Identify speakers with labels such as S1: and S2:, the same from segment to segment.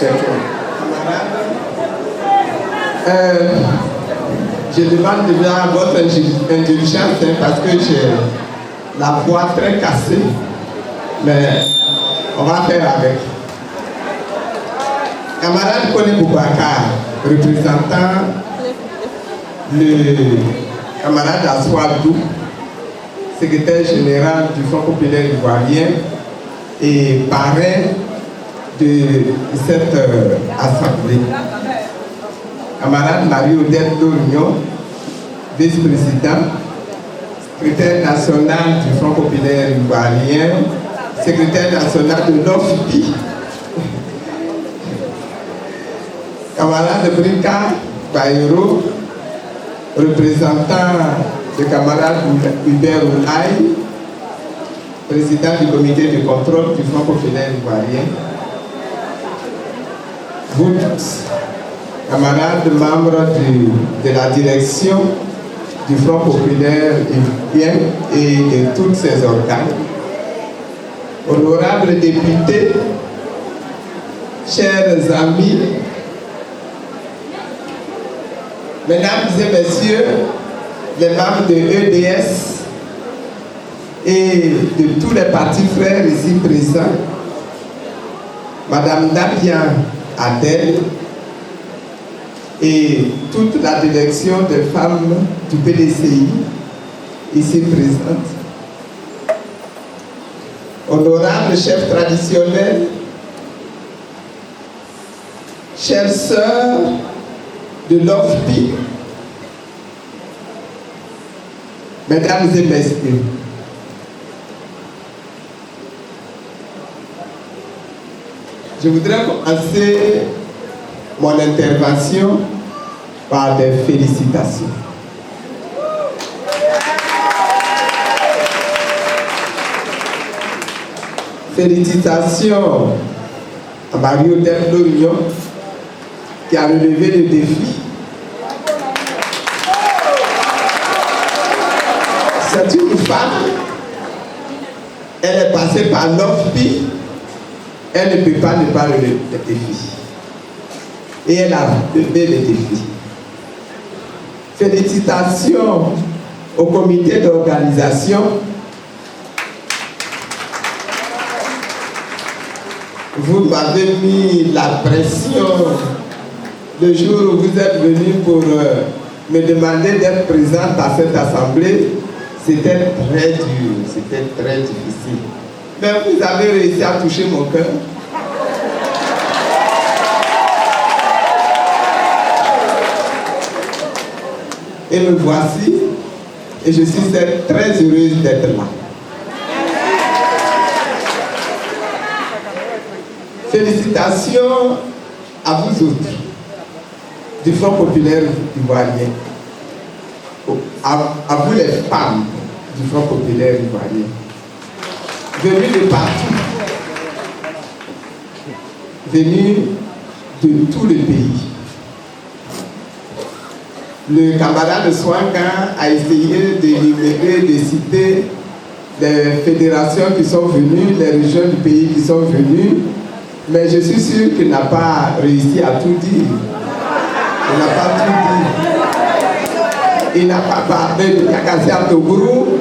S1: C'est toi. Je demande déjà votre indulgence parce que j'ai la voix très cassée, mais on va faire avec. Camarade Kone Boubacar, représentant le camarade Aswadou, secrétaire général du Front populaire ivoirien et parrain de cette assemblée. Camarade Marie-Odette Dorignon, vice-président, secrétaire national du Front populaire ivoirien, secrétaire national de l'OFPI, camarade Brika Bayero, représentant le camarade Hubert Oulaï, président du comité de contrôle du Front populaire ivoirien, vous tous, camarades membres de la direction du Front populaire ivoirien et de tous ses organes, honorables députés, chers amis, mesdames et messieurs, les membres de l'EDS et de tous les partis frères ici présents, Madame Damien Adèle et toute la direction des femmes du PDCI ici présente, honorables chefs traditionnels, chères sœurs de l'OFPI, mesdames et messieurs, je voudrais commencer mon intervention par des félicitations. Félicitations à Marie-Odette Dorignon qui a relevé le défi. C'est une femme, elle est passée par l'OFPI, elle ne peut pas ne pas relever le défi. Et elle a relevé le défi. Félicitations au comité d'organisation. Vous m'avez mis la pression le jour où vous êtes venu pour me demander d'être présente à cette assemblée. C'était très dur, c'était très difficile. Mais vous avez réussi à toucher mon cœur. Et me voici, et je suis très heureuse d'être là. Félicitations à vous autres, du Front populaire ivoirien, à vous les femmes du Front populaire ivoirien, venues de partout, venues de tout le pays. Le camarade Swanga a essayé d'énumérer, de citer les fédérations qui sont venues, les régions du pays qui sont venues, mais je suis sûr qu'il n'a pas réussi à tout dire. Il n'a pas tout dit. Il n'a pas parlé de Kakassia Togourou,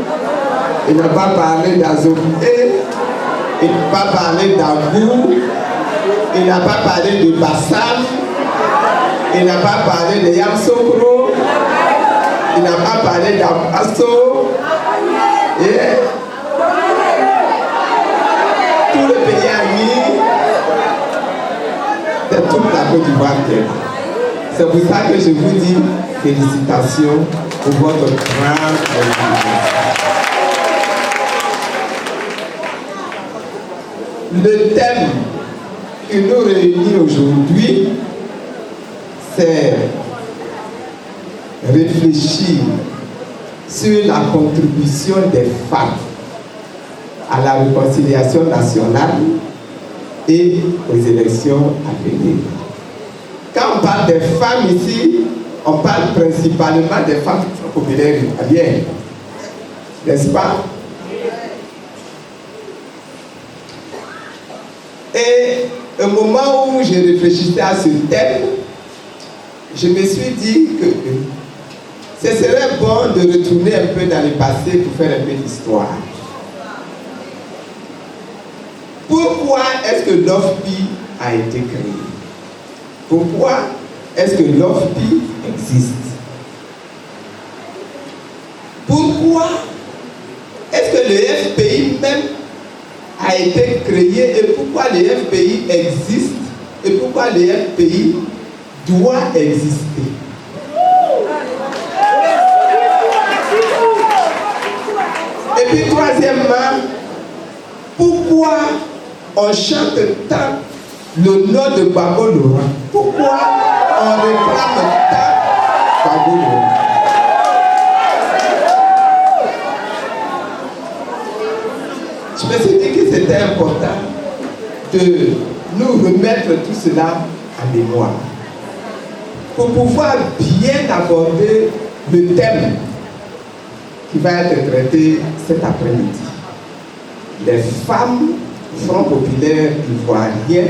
S1: il n'a pas parlé d'Azobé, il n'a pas parlé d'Agou, il n'a pas parlé de Bassam, il n'a pas parlé de Yamsokro, il n'a pas parlé d'Ampasso, et tout le pays ami de toute la Côte d'Ivoire. C'est pour ça que je vous dis félicitations pour votre grande organisation. Le thème qui nous réunit aujourd'hui, c'est réfléchir sur la contribution des femmes à la réconciliation nationale et aux élections à venir. Quand on parle des femmes ici, on parle principalement des femmes populaires ivoiriennes, n'est-ce pas? Et au moment où je réfléchissais à ce thème, je me suis dit que ce serait bon de retourner un peu dans le passé pour faire un peu d'histoire. Pourquoi est-ce que l'OFPI a été créé? Pourquoi est-ce que l'OFPI existe? Pourquoi est-ce que le FPI même a été créé et pourquoi le FPI existe et pourquoi le FPI doit exister? Et puis troisièmement, pourquoi on chante tant le nom de Gbagbo Laurent? Pourquoi on réclame tant Gbagbo Laurent? Je me suis dit que c'était important de nous remettre tout cela en mémoire pour pouvoir bien aborder le thème qui va être traité cet après-midi. Les femmes Front populaire ivoirien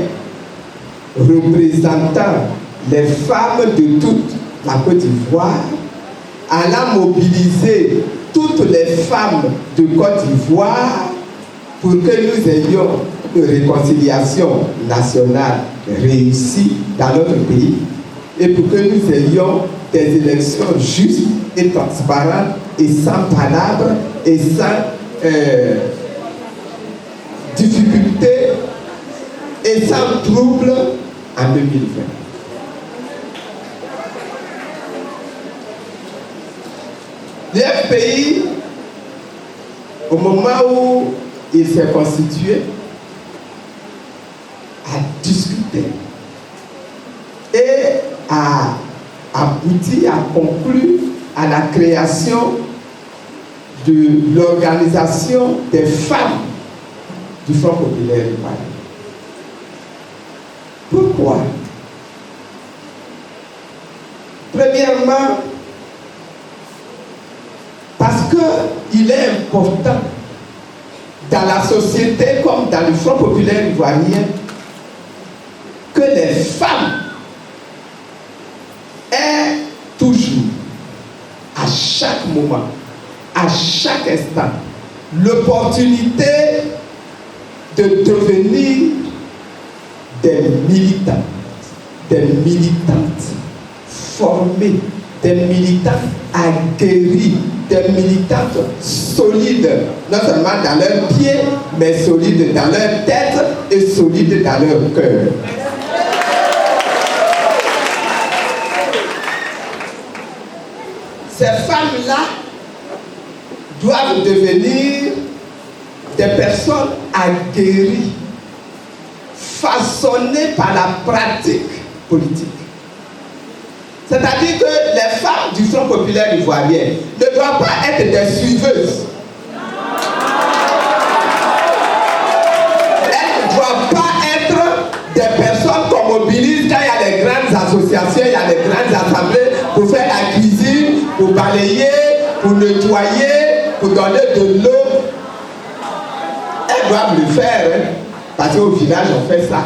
S1: représentant les femmes de toute la Côte d'Ivoire, allant mobiliser toutes les femmes de Côte d'Ivoire pour que nous ayons une réconciliation nationale réussie dans notre pays et pour que nous ayons des élections justes et transparentes et sans palabres et sans difficultés et sans trouble en 2020. Le FPI, au moment où il s'est constitué, a discuté et a abouti, a conclu à la création de l'organisation des femmes du Front populaire ivoirien. Pourquoi? Premièrement, parce qu'il est important dans la société comme dans le Front populaire ivoirien que les femmes aient toujours, à chaque moment, à chaque instant, l'opportunité de devenir des militantes formées, des militantes aguerries, des militantes solides, non seulement dans leurs pieds, mais solides dans leur tête et solides dans leur cœur. Ces femmes-là doivent devenir des personnes aguerries, façonnées par la pratique politique. C'est-à-dire que les femmes du Front populaire ivoirien ne doivent pas être des suiveuses. Elles ne doivent pas être des personnes qu'on mobilise quand il y a les grandes associations, il y a les grandes assemblées pour faire la cuisine, pour balayer, pour nettoyer, pour donner de l'eau. Elles doivent le faire, hein, parce qu'au village on fait ça,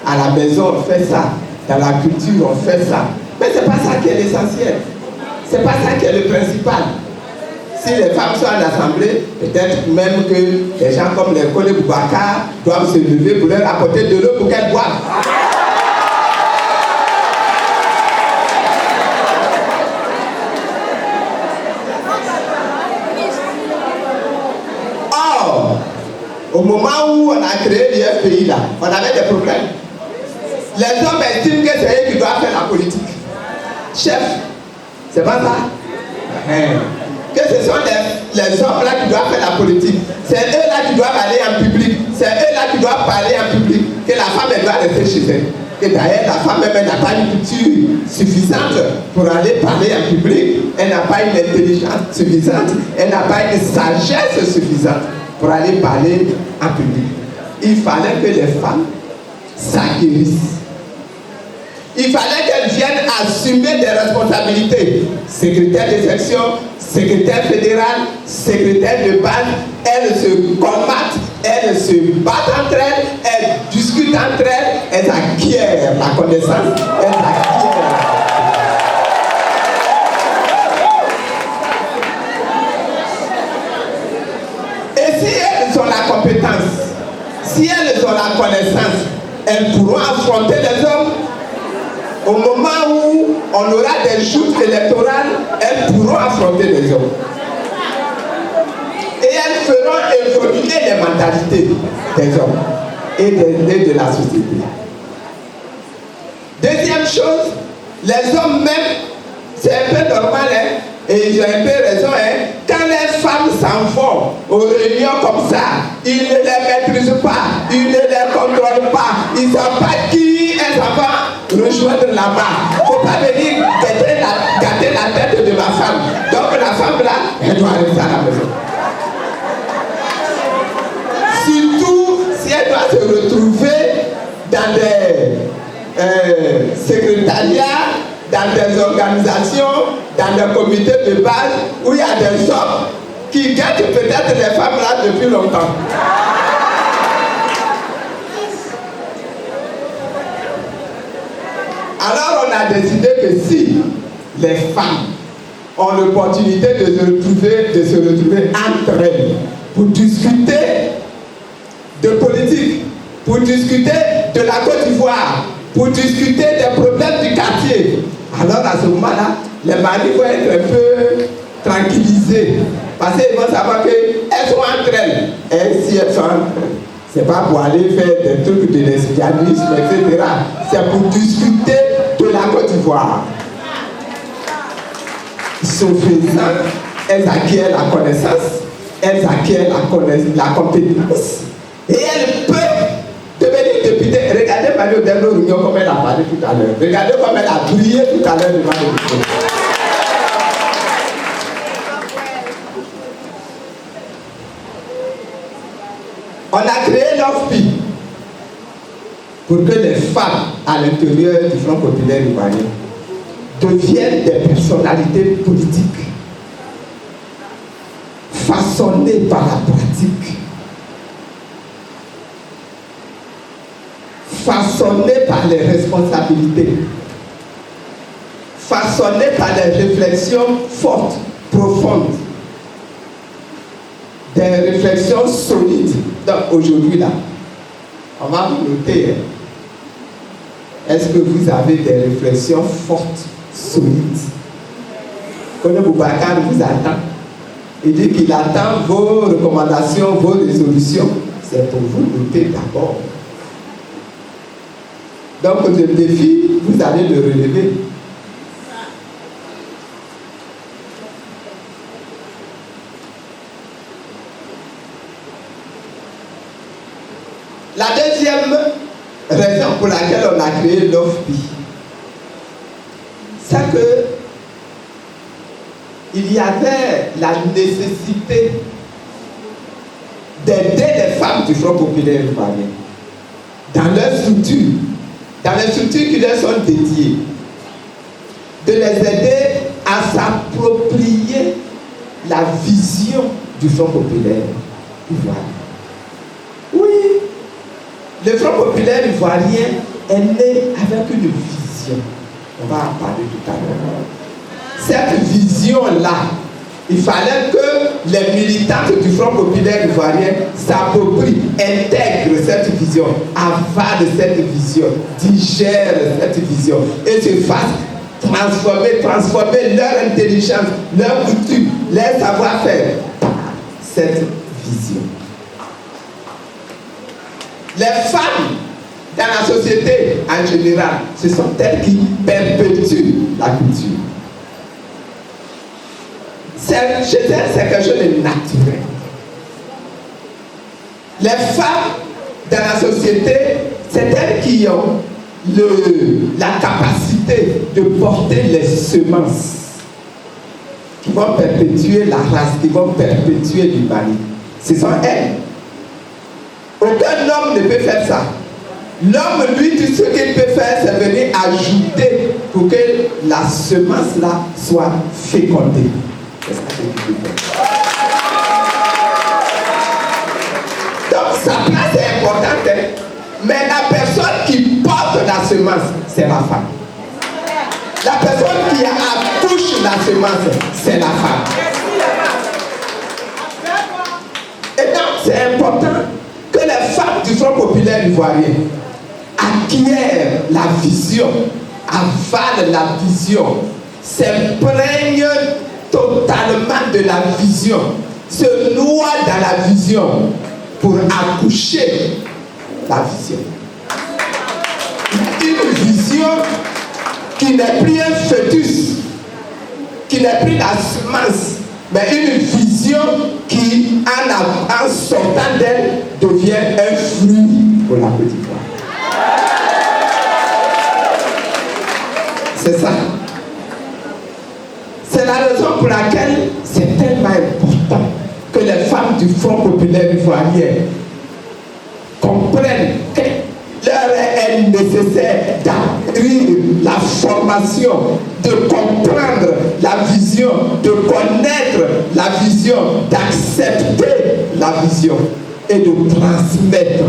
S1: à la maison on fait ça, dans la culture on fait ça. Mais ce n'est pas ça qui est l'essentiel. Ce n'est pas ça qui est le principal. Si les femmes sont en assemblée, peut-être même que des gens comme les Kone Boubacar doivent se lever pour leur apporter de l'eau pour qu'elles boivent. Or, au moment où on a créé l'IFPI là, on avait des problèmes. Les hommes estiment que c'est eux qui doivent faire la politique. Chef, c'est pas ça. Que ce sont les hommes là qui doivent faire la politique. C'est eux là qui doivent aller en public. C'est eux là qui doivent parler en public. Que la femme elle doit rester chez elle. Que d'ailleurs la femme elle n'a pas une culture suffisante pour aller parler en public. Elle n'a pas une intelligence suffisante. Elle n'a pas une sagesse suffisante pour aller parler en public. Il fallait que les femmes s'aguerrissent. Il fallait qu'elles viennent assumer des responsabilités. Secrétaire de section, secrétaire fédéral, secrétaire de base, elles se combattent, elles se battent entre elles, elles discutent entre elles, elles acquièrent la connaissance, elles acquièrent. Et si elles ont la compétence, si elles ont la connaissance, elles pourront affronter les hommes. Au moment où on aura des joutes électorales, elles pourront affronter les hommes. Et elles feront évoluer les mentalités des hommes et de la société. Deuxième chose, les hommes même, c'est un peu normal, hein, et j'ai un peu raison, hein, quand les femmes s'en vont aux réunions comme ça, ils ne les maîtrisent pas, ils ne les contrôlent pas, ils ne savent pas qui elles vont rejoindre là-bas. Il ne faut pas venir gâter la tête de ma femme. Donc la femme là, elle doit rester à la maison. Surtout si elle doit se retrouver dans des secrétariats, dans des organisations, dans des comités de base où il y a des hommes qui gâtent peut-être les femmes là depuis longtemps. Alors on a décidé que si les femmes ont l'opportunité de se retrouver entre elles pour discuter de politique, pour discuter de la Côte d'Ivoire, pour discuter des problèmes du quartier, alors à ce moment-là, les maris vont être un peu tranquillisés parce qu'ils vont savoir qu'elles sont entre elles. Et si elles sont entre elles, c'est pas pour aller faire des trucs de lesbianisme, etc. C'est pour discuter de la Côte d'Ivoire. Ce faisant, elles acquièrent la connaissance, elles acquièrent la compétence et elles peuvent devenir députées. Regardez Mario Dello Rugno comme elle a parlé tout à l'heure. Regardez comme elle a brillé tout à l'heure devant les micros. On a créé l'OFPI pour que les femmes à l'intérieur du Front populaire ivoirien deviennent des personnalités politiques façonnées par la pratique, façonnées par les responsabilités, façonnées par des réflexions fortes, profondes, des réflexions solides. Donc aujourd'hui là, on va vous noter, est-ce que vous avez des réflexions fortes, solides? Kone Boubacar vous attend. Il dit qu'il attend vos recommandations, vos résolutions. C'est pour vous noter d'abord. Donc le défi, vous allez le relever. La deuxième raison pour laquelle on a créé l'OFPI, c'est que il y avait la nécessité d'aider les femmes du Front populaire ivoirien dans leurs structures qui leur sont dédiées, de les aider à s'approprier la vision du Front populaire ivoirien. Oui, le Front populaire ivoirien est né avec une vision. On va en parler tout à l'heure. Cette vision-là, il fallait que les militantes du Front populaire ivoirien s'approprient, intègrent cette vision, avalent cette vision, digèrent cette vision et se fassent transformer leur intelligence, leur coutume, leur savoir-faire par cette vision. Les femmes dans la société en général, ce sont elles qui perpétuent la culture. Chez elles, c'est quelque chose de naturel. Les femmes dans la société, c'est elles qui ont la capacité de porter les semences qui vont perpétuer la race, qui vont perpétuer l'humanité. Ce sont elles. Aucun homme ne peut faire ça. L'homme, lui, tout ce qu'il peut faire, c'est venir ajouter pour que la semence-là soit fécondée. C'est ça qu'il peut faire. Donc, sa place est importante. Mais la personne qui porte la semence, c'est la femme. La personne qui accouche la semence, c'est la femme. Et donc, c'est important que les femmes du Front populaire ivoirien acquièrent la vision, avalent la vision, s'imprègnent totalement de la vision, se noient dans la vision pour accoucher la vision. Une vision qui n'est plus un fœtus, qui n'est plus la semence, mais une vision qui, en sortant d'elle, devient un fruit pour la Côte d'Ivoire. C'est ça. C'est la raison pour laquelle c'est tellement important que les femmes du Front populaire ivoirien comprennent que leur est nécessaire d'acquérir la formation, de comprendre la vision, de connaître la vision, d'accepter la vision et de transmettre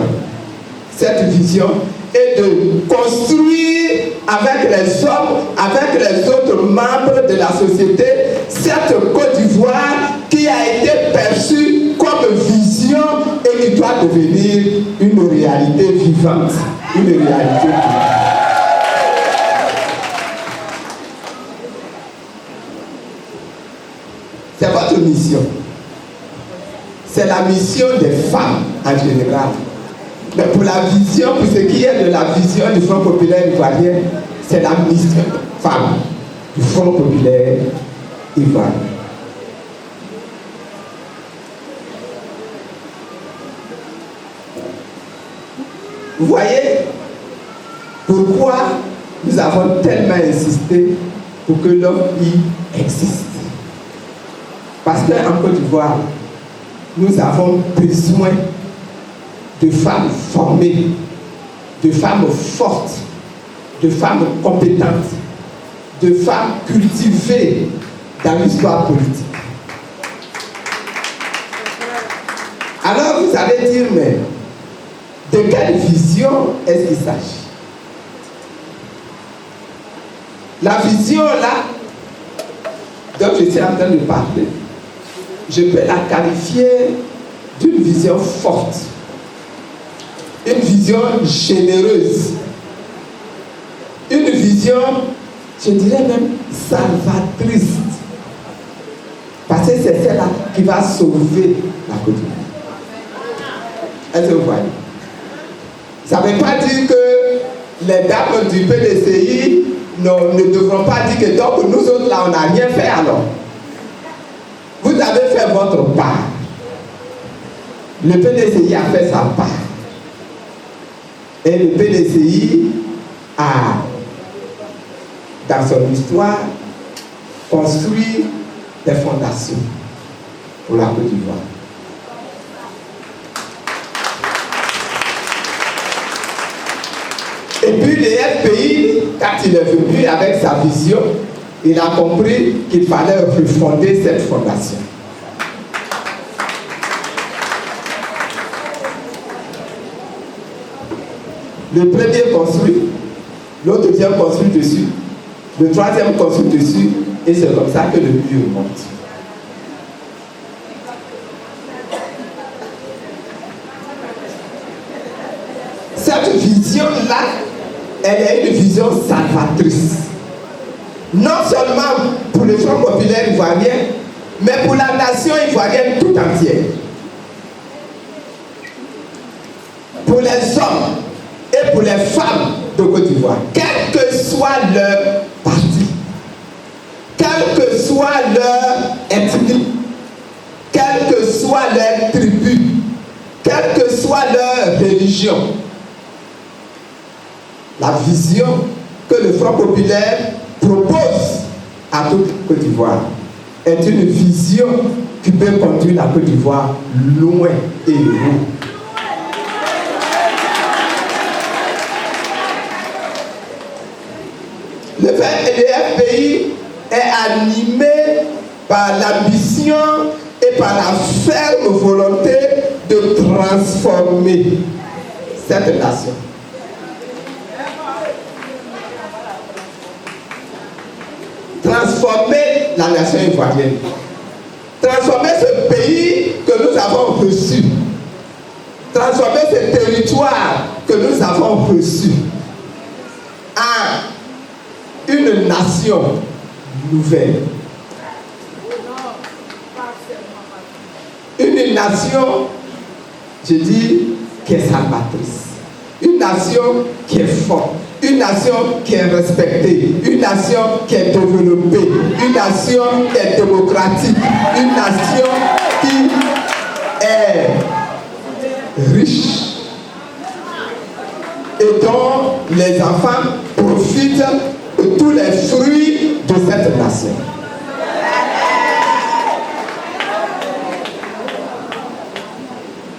S1: cette vision et de construire avec les hommes, avec les autres membres de la société, cette Côte d'Ivoire qui a été perçue comme vision et qui doit devenir une réalité vivante, une réalité vivante. C'est votre mission. C'est la mission des femmes en général. Mais pour la vision, pour ce qui est de la vision du Front populaire ivoirien, c'est la mission des femmes du Front populaire ivoirien. Vous voyez pourquoi nous avons tellement insisté pour que l'homme y existe. Parce qu'en Côte d'Ivoire, nous avons besoin de femmes formées, de femmes fortes, de femmes compétentes, de femmes cultivées dans l'histoire politique. Alors vous allez dire, mais de quelle vision est-ce qu'il s'agit? La vision là, dont je suis en train de parler, je peux la qualifier d'une vision forte, une vision généreuse, une vision, je dirais même salvatrice, parce que c'est celle-là qui va sauver la Côte d'Ivoire. Est-ce que vous voyez? Ça ne veut pas dire que les dames du PDCI ne devront pas dire que donc nous autres là on n'a rien fait alors. Vous avez fait votre part. Le PDCI a fait sa part. Et le PDCI a, dans son histoire, construit des fondations pour la Côte d'Ivoire. Et puis le FPI, quand il est venu avec sa vision, il a compris qu'il fallait refonder cette fondation. Le premier construit, l'autre vient construire dessus, le troisième construit dessus, et c'est comme ça que le mur monte. Cette vision-là, elle est une vision salvatrice. Non seulement pour le Front populaire ivoirien, mais pour la nation ivoirienne tout entière. Pour les hommes et pour les femmes de Côte d'Ivoire, quel que soit leur parti, quelle que soit leur ethnie, quelle que soit leur tribu, quelle que soit leur religion, la vision que le Front populaire propose à toute la Côte d'Ivoire est une vision qui peut conduire la Côte d'Ivoire loin et loin. Le FPI est animé par l'ambition et par la ferme volonté de transformer cette nation. transformer la nation ivoirienne, transformer ce pays que nous avons reçu, transformer ce territoire que nous avons reçu en une nation nouvelle. Une nation, je dis, qui est salvatrice. Une nation qui est forte. Une nation qui est respectée. Une nation qui est développée. Une nation qui est démocratique. Une nation qui est riche. Et dont les enfants profitent de tous les fruits de cette nation.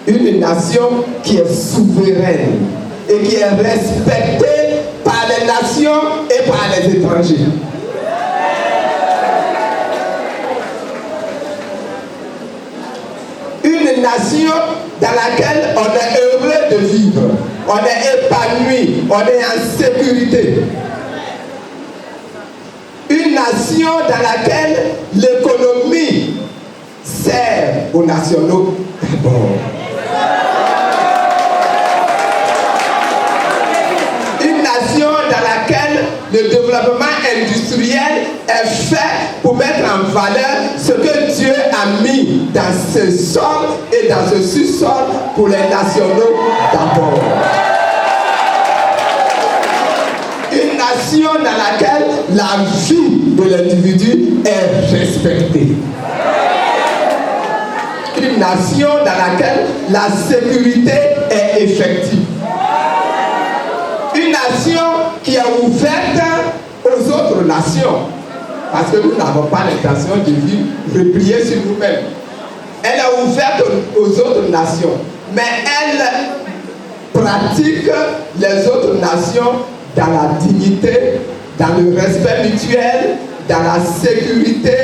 S1: Une nation qui est souveraine et qui est respectée par les nations et par les étrangers. Une nation dans laquelle on est heureux de vivre, on est épanoui, on est en sécurité. Une nation dans laquelle l'économie sert aux nationaux d'abord. Dans laquelle le développement industriel est fait pour mettre en valeur ce que Dieu a mis dans ce sol et dans ce sous-sol pour les nationaux d'abord. Une nation dans laquelle la vie de l'individu est respectée. Une nation dans laquelle la sécurité est effective. Une nation qui est ouverte aux autres nations. Parce que nous n'avons pas l'intention de vivre repliés sur nous-mêmes. Elle est ouverte aux autres nations. Mais elle pratique les autres nations dans la dignité, dans le respect mutuel, dans la sécurité.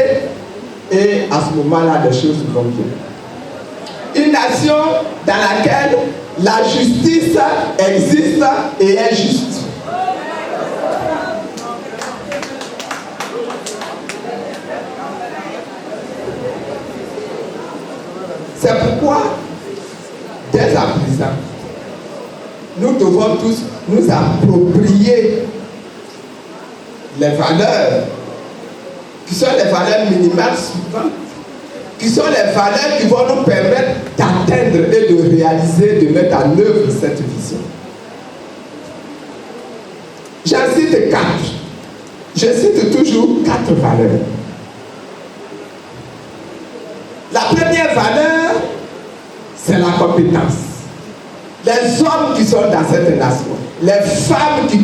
S1: Et à ce moment-là, les choses vont bien. Une nation dans laquelle la justice existe et est juste. C'est pourquoi, dès à présent, nous devons tous nous approprier les valeurs qui sont les valeurs minimales suivantes, qui sont les valeurs qui vont nous permettre d'atteindre et de réaliser, de mettre en œuvre cette vision. J'en cite 4. Je cite toujours 4 valeurs. La première valeur, c'est la compétence. Les hommes qui sont dans cette nation, les femmes qui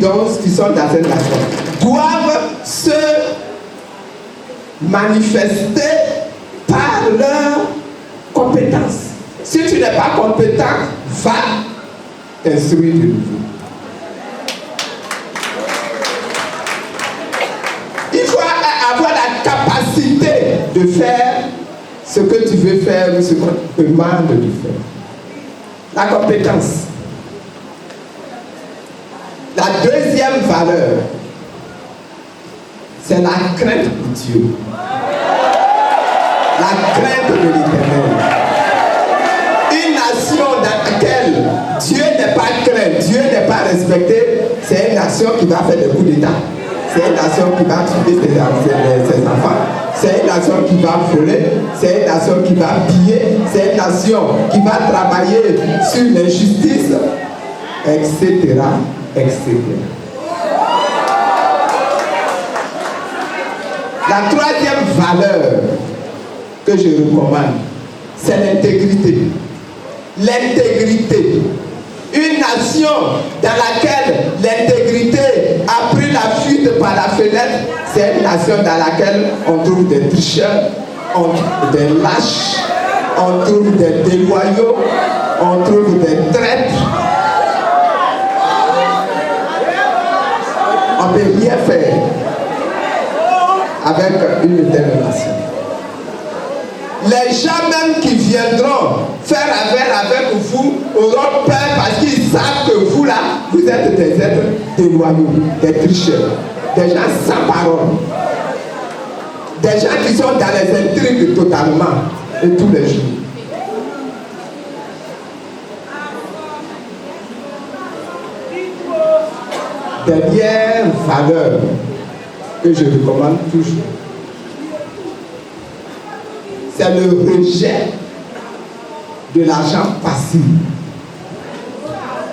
S1: sont dans cette nation, doivent se manifester par leur compétence. Si tu n'es pas compétent, va t'instruire de nouveau. Il faut avoir la capacité de faire ce que tu veux faire ou ce qu'on te demande de faire. La compétence. La deuxième valeur, c'est la crainte de Dieu. La crainte de l'Éternel. Une nation dans laquelle Dieu n'est pas craint, Dieu n'est pas respecté, c'est une nation qui va faire des coups d'État. C'est une nation qui va tuer ses enfants. C'est une nation qui va voler. C'est une nation qui va piller. C'est une nation qui va travailler sur l'injustice, etc., etc. La troisième valeur que je recommande, c'est l'intégrité. L'intégrité. Une nation dans laquelle l'intégrité a pris la fuite par la fenêtre, c'est une nation dans laquelle on trouve des tricheurs, on trouve des lâches, on trouve des déloyaux, on trouve des traîtres. On ne peut rien faire avec une telle nation. Les gens même qui viendront faire affaire avec vous auront peur parce qu'ils savent que vous là, vous êtes des êtres déloyaux, des tricheurs, des gens sans parole. Des gens qui sont dans les intrigues totalement et tous les jours. Dernière valeur que je recommande toujours, c'est le rejet de l'argent facile.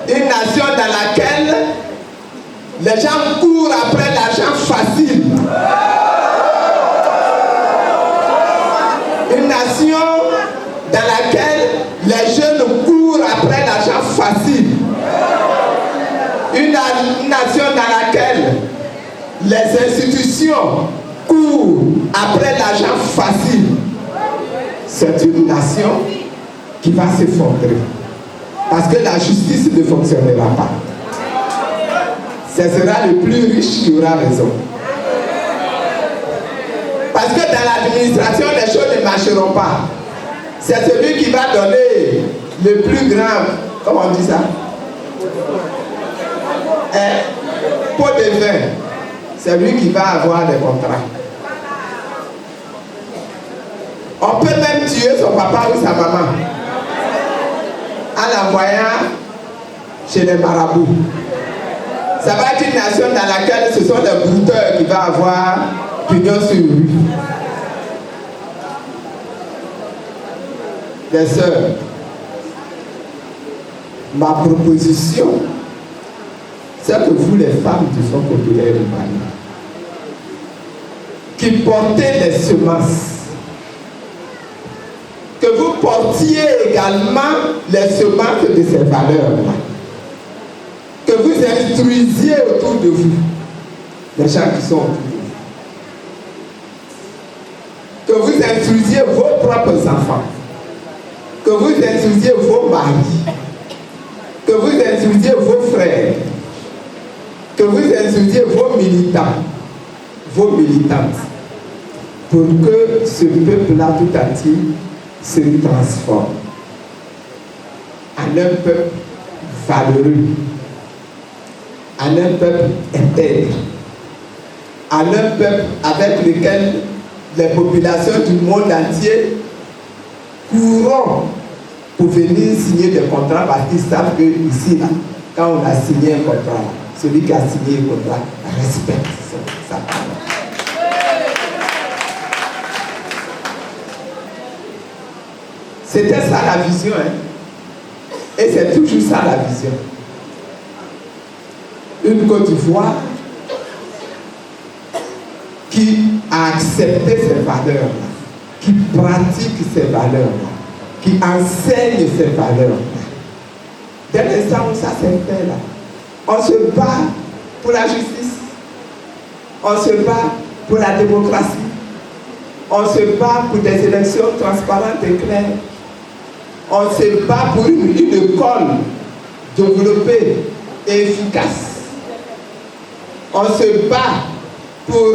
S1: Une nation dans laquelle les gens courent après l'argent facile. Une nation dans laquelle les jeunes courent après l'argent facile. Une nation dans laquelle les institutions courent après l'argent facile. C'est une nation qui va s'effondrer. Parce que la justice ne fonctionnera pas. Ce sera le plus riche qui aura raison. Parce que dans l'administration, les choses ne marcheront pas. C'est celui qui va donner le plus grand, comment on dit ça? Un pot de vin. C'est lui qui va avoir des contrats. On peut même tuer son papa ou sa maman en l'envoyant chez les marabouts. Ça va être une nation dans laquelle ce sont les brouteurs qui vont avoir pignon sur rue. Les sœurs, ma proposition, c'est que vous, les femmes du Front populaire du Mali, qui portez les semences, que vous portiez également les semences de ces valeurs-là. Que vous instruisiez autour de vous les gens qui sont autour de vous. Que vous instruisiez vos propres enfants. Que vous instruisiez vos maris. Que vous instruisiez vos frères. Que vous instruisiez vos militants, vos militantes, pour que ce peuple-là tout entier se transforme en un peuple valeureux, en un peuple intègre, en un peuple avec lequel les populations du monde entier courront pour venir signer des contrats parce qu'ils savent que ici, là, quand on a signé un contrat, celui qui a signé un contrat respecte sa parole. C'était ça la vision, hein? Et c'est toujours ça la vision. Une Côte d'Ivoire qui a accepté ces valeurs-là, qui pratique ces valeurs-là, qui enseigne ces valeurs-là. Dès l'instant où ça s'est fait là, on se bat pour la justice, on se bat pour la démocratie, on se bat pour des élections transparentes et claires, on se bat pour une école développée et efficace, on se bat pour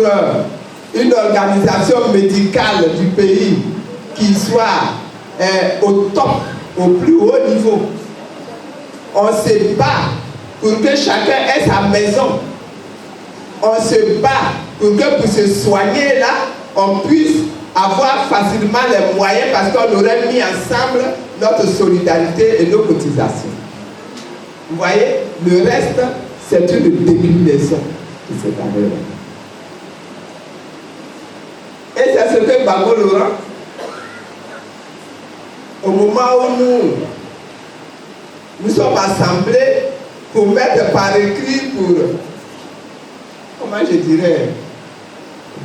S1: une organisation médicale du pays qui soit au top, au plus haut niveau. On se bat pour que chacun ait sa maison. On se bat pour que pour se soigner là, on puisse avoir facilement les moyens parce qu'on aurait mis ensemble notre solidarité et nos cotisations. Vous voyez, le reste, c'est une déclinaison de ces valeurs. Et c'est ce que Gbagbo Laurent, au moment où nous sommes assemblés pour mettre par écrit, pour, comment je dirais,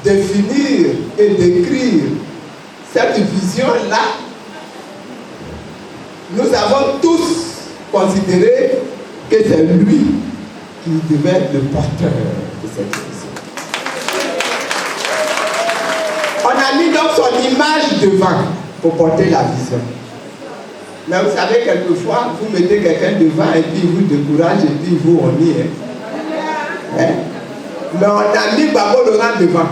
S1: définir et décrire cette vision-là, nous avons tous considéré que c'est lui qui devait être le porteur de cette vision. On a mis donc son image devant pour porter la vision. Mais vous savez, quelquefois, vous mettez quelqu'un devant et puis il vous décourage et puis vous on y est. Hein? Mais on a mis Gbagbo Laurent devant.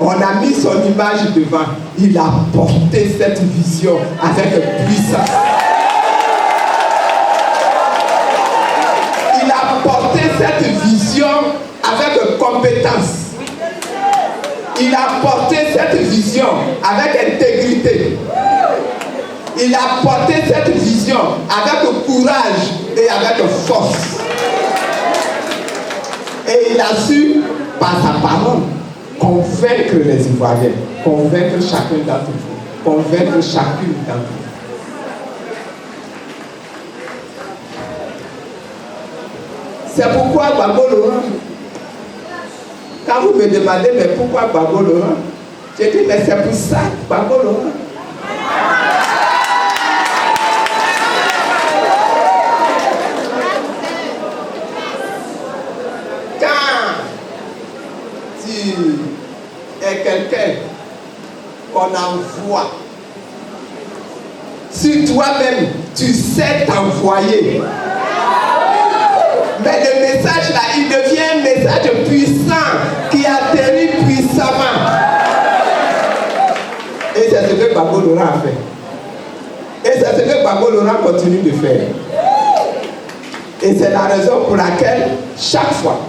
S1: On a mis son image devant. Il a porté cette vision avec puissance. Il a porté cette vision avec compétence. il a porté cette vision avec intégrité. Il a porté cette vision avec courage et avec force. Et il a su, par sa parole, convaincre les Ivoiriens, convaincre chacun d'entre vous, convaincre chacune d'entre vous. C'est pourquoi Gbagbo Laurent, quand vous me demandez mais pourquoi Gbagbo Laurent, je dis mais c'est pour ça Gbagbo Laurent. Quand tu es quelqu'un qu'on envoie, si toi-même tu sais t'envoyer, mais le message là, il devient un message puissant qui atterrit puissamment. Et c'est ce que Gbagbo Laurent a fait. Et c'est ce que Gbagbo Laurent continue de faire. Et c'est la raison pour laquelle, chaque fois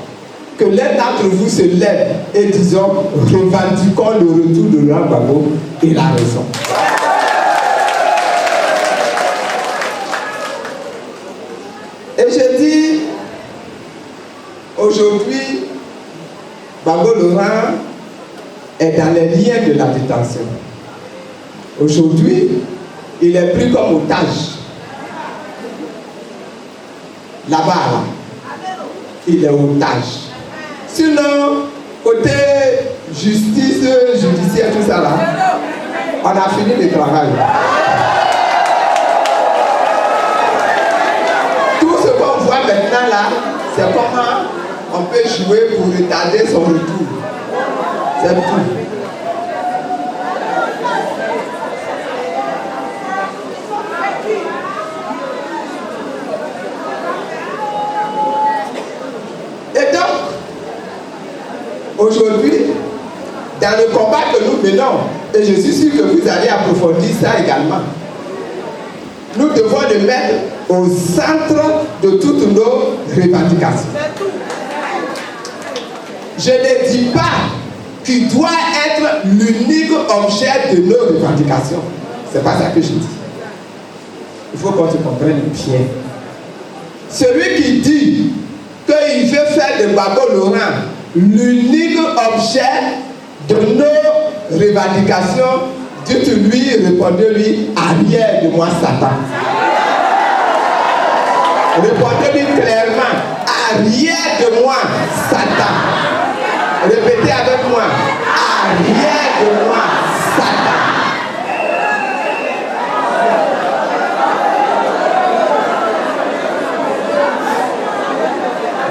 S1: que l'un d'entre vous se lève et disons, revendiquons le retour de Laurent Gbagbo, il a raison. Et je dis, aujourd'hui, Gbagbo Laurent est dans les liens de la détention. Aujourd'hui, il est pris comme otage. Là-bas, là, il est otage. Sinon, côté justice, judiciaire, tout ça là, on a fini le travail. Tout ce qu'on voit maintenant là, c'est comment on peut jouer pour retarder son retour. C'est tout. Et donc, aujourd'hui, dans le combat que nous menons, et je suis sûr que vous allez approfondir ça également, nous devons le mettre au centre de toutes nos revendications. Je ne dis pas qu'il doit être l'unique objet de nos revendications. Ce n'est pas ça que je dis. Il faut qu'on se comprenne bien. Celui qui dit qu'il veut faire de Gbagbo Laurent l'unique objet de nos revendications, dites-lui, répondez-lui, arrière de moi Satan. Répondez-lui clairement, arrière de moi Satan. Répétez avec moi, arrière de moi Satan.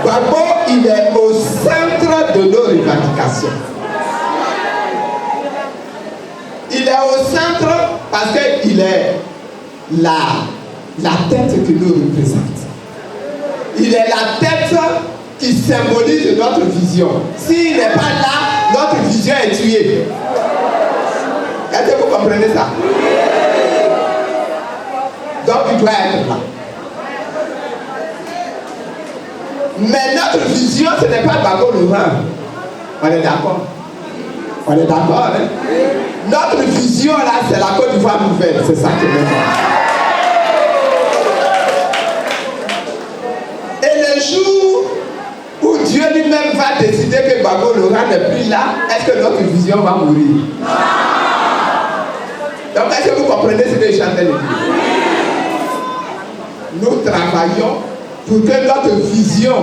S1: Gbagbo, il est au centre de nos revendications. Il est au centre parce qu'il est la tête que nous représente. Il est la tête qui symbolise notre vision. S'il n'est pas là, notre vision est tuée. Est-ce que vous comprenez ça? Donc il doit être là. Mais notre vision, ce n'est pas Gbagbo Laurent. On est d'accord? On est d'accord, hein? Notre vision là, c'est la Côte d'Ivoire nouvelle. C'est ça que nous faisons. Et le jour où Dieu lui-même va décider que Gbagbo Laurent n'est plus là, est-ce que notre vision va mourir? Donc est-ce que vous comprenez ce que je suis en train de dire? Nous travaillons pour que notre vision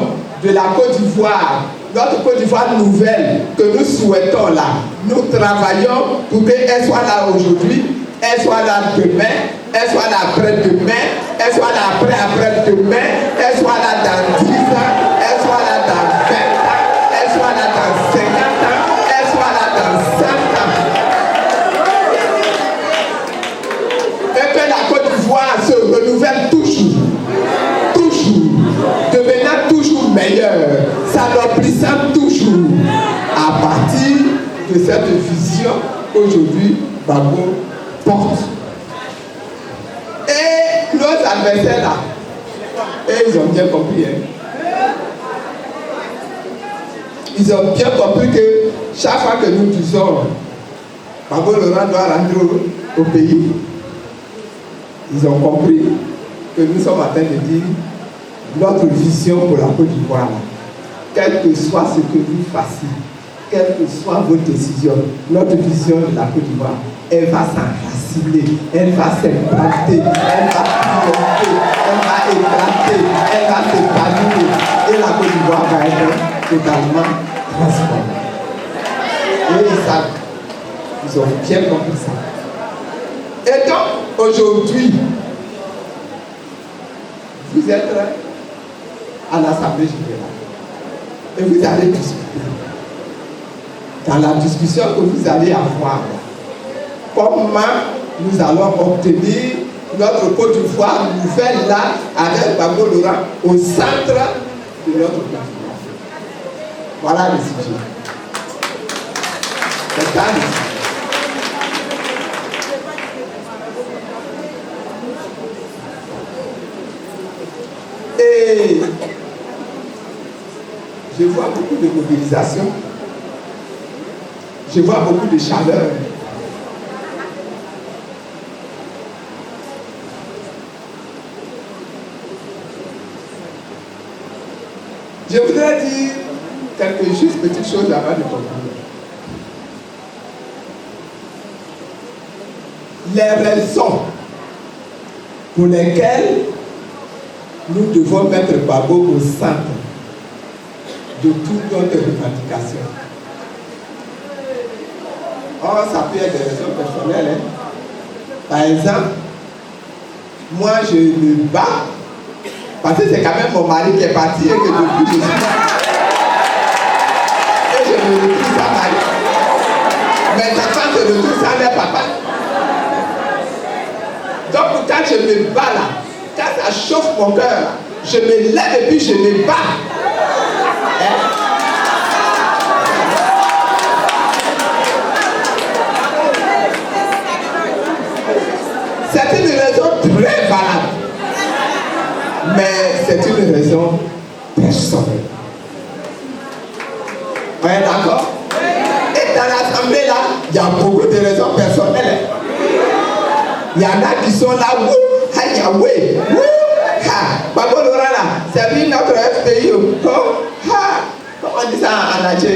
S1: de la Côte d'Ivoire, notre Côte d'Ivoire nouvelle que nous souhaitons là, nous travaillons pour qu'elle soit là aujourd'hui, elle soit là demain, elle soit là après-demain, elle soit là après-après-demain, elle soit là dans 10 ans, elle soit là dans 20 ans, elle soit là dans 50 ans, elle soit là dans 100 ans. Et que la Côte d'Ivoire se renouvelle toujours, devenant toujours meilleur, s'accomplissant toujours à partir de cette vision qu'aujourd'hui Gbagbo porte. Et nos adversaires là, et ils ont bien compris. Hein? ils ont bien compris que chaque fois que nous disons Gbagbo Laurent doit rentrer au pays, ils ont compris que nous sommes en train de dire notre vision pour la Côte d'Ivoire, quel que soit ce que vous fassiez, quelles que soient vos décisions, notre vision de la Côte d'Ivoire, elle va s'enraciner, elle va s'implanter, elle va triompher, elle va éclater, elle va s'épanouir et la Côte d'Ivoire va être totalement transformée. Et ils savent, ils ont bien compris ça. Et donc, aujourd'hui, vous êtes à l'Assemblée générale et vous allez discuter. Dans la discussion que vous allez avoir, comment nous allons obtenir notre Côte d'Ivoire nouvelle là, avec Gbagbo Laurent au centre de notre Côte d'Ivoire. Voilà le sujet. C'est ça le sujet. Et je vois beaucoup de mobilisation. Je vois beaucoup de chaleur. Je voudrais dire quelques petites choses avant de conclure. Les raisons pour lesquelles nous devons mettre Gbagbo au centre de toute notre revendication. Or, ça peut être des raisons personnelles. Par exemple, moi je me bats parce que c'est quand même mon mari qui est parti et que depuis je suis là. Et je me retrouve sans mari. Mes enfants se retrouvent sans leur papa. Donc quand je me bats là, quand ça chauffe mon cœur, je me lève et puis je me bats. C'est une raison très valable, mais c'est une raison personnelle. On est d'accord? Et dans l'assemblée là, il y a beaucoup de raisons personnelles. Il y en a qui sont là, Yahweh, Gbagbo Laurent là, c'est lui notre FPI. Comment on dit ça en âgé?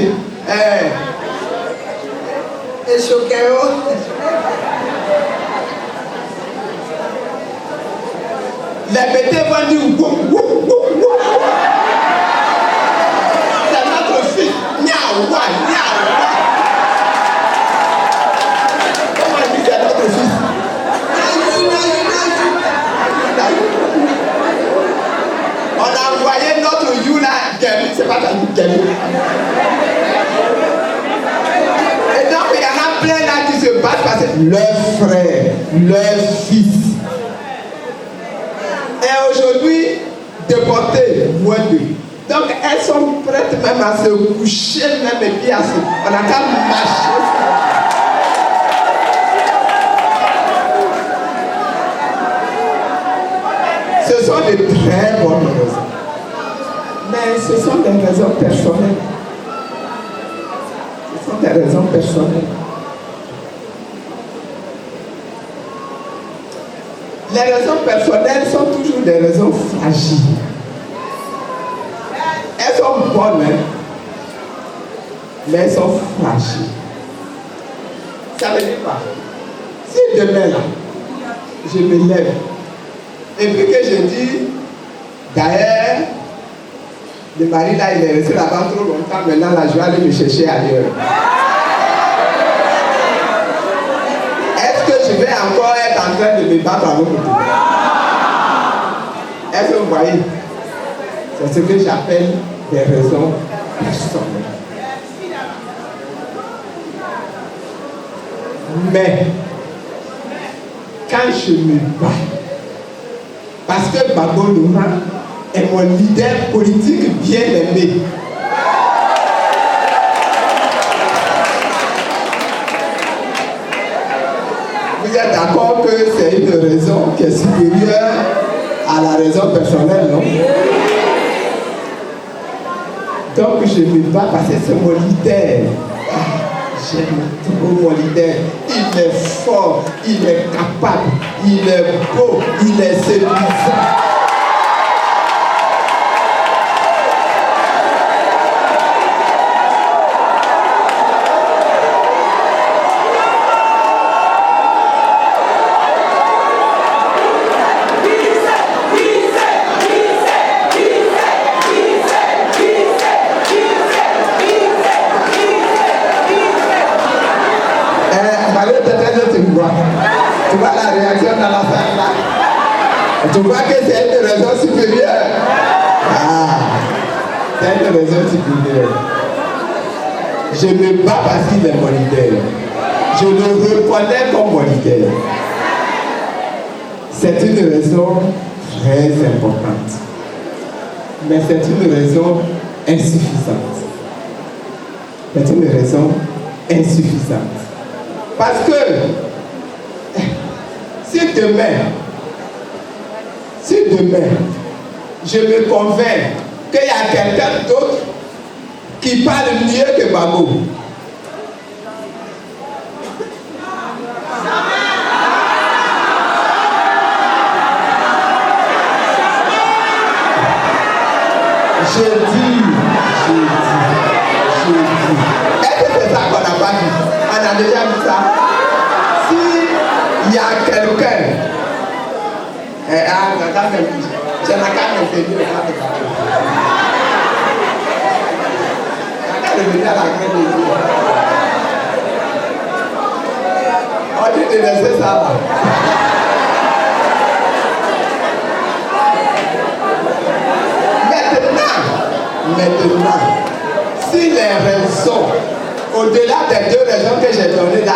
S1: Et choquéo. Les bêtés vont dire c'est notre fils. Niawa. Comment on dit c'est notre fils? On a envoyé notre Yula Gemi, c'est pas ta Gemi. Et donc il y en a plein là qui se battent parce que leur frère, leur fils. Et aujourd'hui, déportés, loin d'eux. Donc elles sont prêtes même à se coucher, même et puis à se. On a qu'à marcher. Ce sont de très bonnes raisons. Mais ce sont des raisons personnelles. Ce sont des raisons personnelles. Les raisons personnelles sont toujours des raisons fragiles. Elles sont bonnes, mais elles sont fragiles. Ça veut dire quoi? Si demain là, je me lève et puis que je dis, d'ailleurs, le mari là, il est resté là-bas trop longtemps, maintenant là, je vais aller me chercher ailleurs. Est-ce que je vais encore être en train de me battre à vos côtés? Est-ce que vous voyez? C'est ce que j'appelle des raisons personnelles. Mais, quand je me bats, parce que Gbagbo Laurent est mon leader politique bien aimé. Vous êtes d'accord que c'est une raison qui est supérieure à la raison personnelle, non? Donc je me bats parce que c'est mon leader. J'aime trop mon leader. Il est fort, il est capable, il est beau, il est séduisant. Tu vois la réaction dans la salle là? Tu vois que c'est une raison supérieure. Ah, c'est une raison supérieure. Je me bats parce qu'il est mon leader. Je le reconnais comme mon leader. C'est une raison très importante. Mais c'est une raison insuffisante. C'est une raison insuffisante. Parce que si demain, je me convainc qu'il y a quelqu'un d'autre qui parle mieux que Gbagbo, je dis. Est-ce que c'est ça qu'on n'a pas dit? On a déjà vu ça. Il y a quelqu'un, on dit de laisser ça là. Maintenant, si les raisons, au-delà des deux raisons que j'ai données là,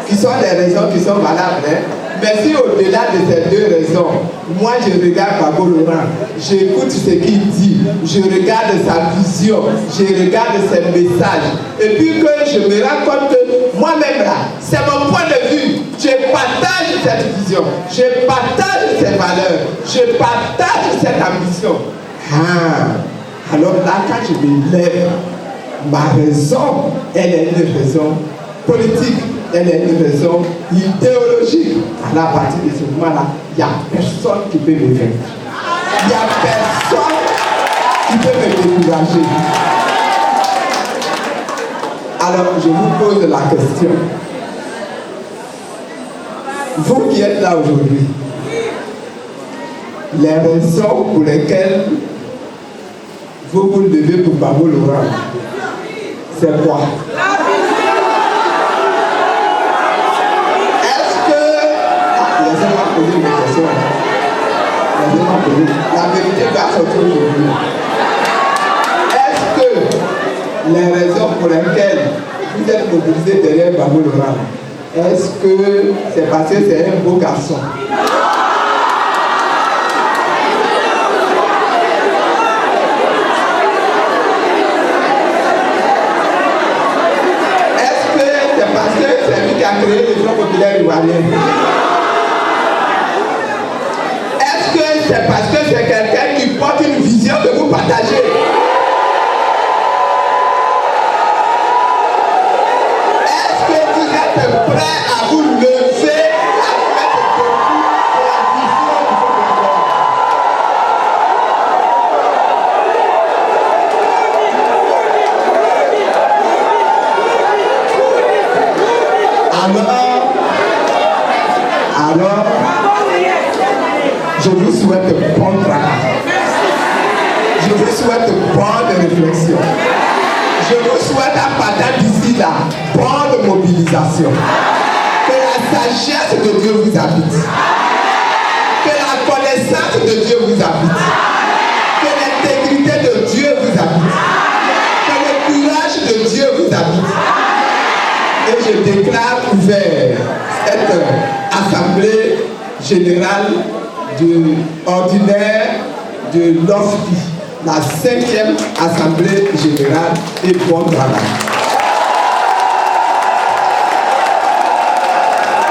S1: qui sont des raisons qui sont valables, mais si au-delà de ces deux raisons, moi je regarde Gbagbo Laurent, j'écoute ce qu'il dit, je regarde sa vision, je regarde ses messages, et puis que je me rends compte que moi-même là, c'est mon point de vue, je partage cette vision, je partage ces valeurs, je partage cette ambition. Alors là, quand je me lève, ma raison, elle est une raison politique, elle est une raison idéologique. À partir de ce moment-là, il n'y a personne qui peut me vaincre. Il n'y a personne qui peut me décourager. Alors, je vous pose la question. Vous qui êtes là aujourd'hui, les raisons pour lesquelles vous vous levez pour Gbagbo Laurent, c'est quoi? Est-ce que... laissez-moi poser une question. Laissez-moi poser. La vérité va sortir aujourd'hui. Est-ce que les raisons pour lesquelles vous êtes mobilisés derrière Gbagbo Laurent, est-ce que c'est parce que c'est un beau garçon? A créé le Front populaire ivoirien? Est-ce que c'est parce que c'est quelqu'un qui porte une vision que vous partagez? Est-ce que vous êtes prêt à vous lever à mettre debout pour la vision du Front Alors, je vous souhaite bon travail. Je vous souhaite bonne réflexion. Je vous souhaite à partir d'ici là, bonne mobilisation. Que la sagesse de Dieu vous habite. Que la connaissance de Dieu vous habite. Que l'intégrité de Dieu vous habite. Que le courage de Dieu vous habite. Et je déclare ouvert cette assemblée générale ordinaire de l'OFPI, la 5e assemblée générale, et bon travail.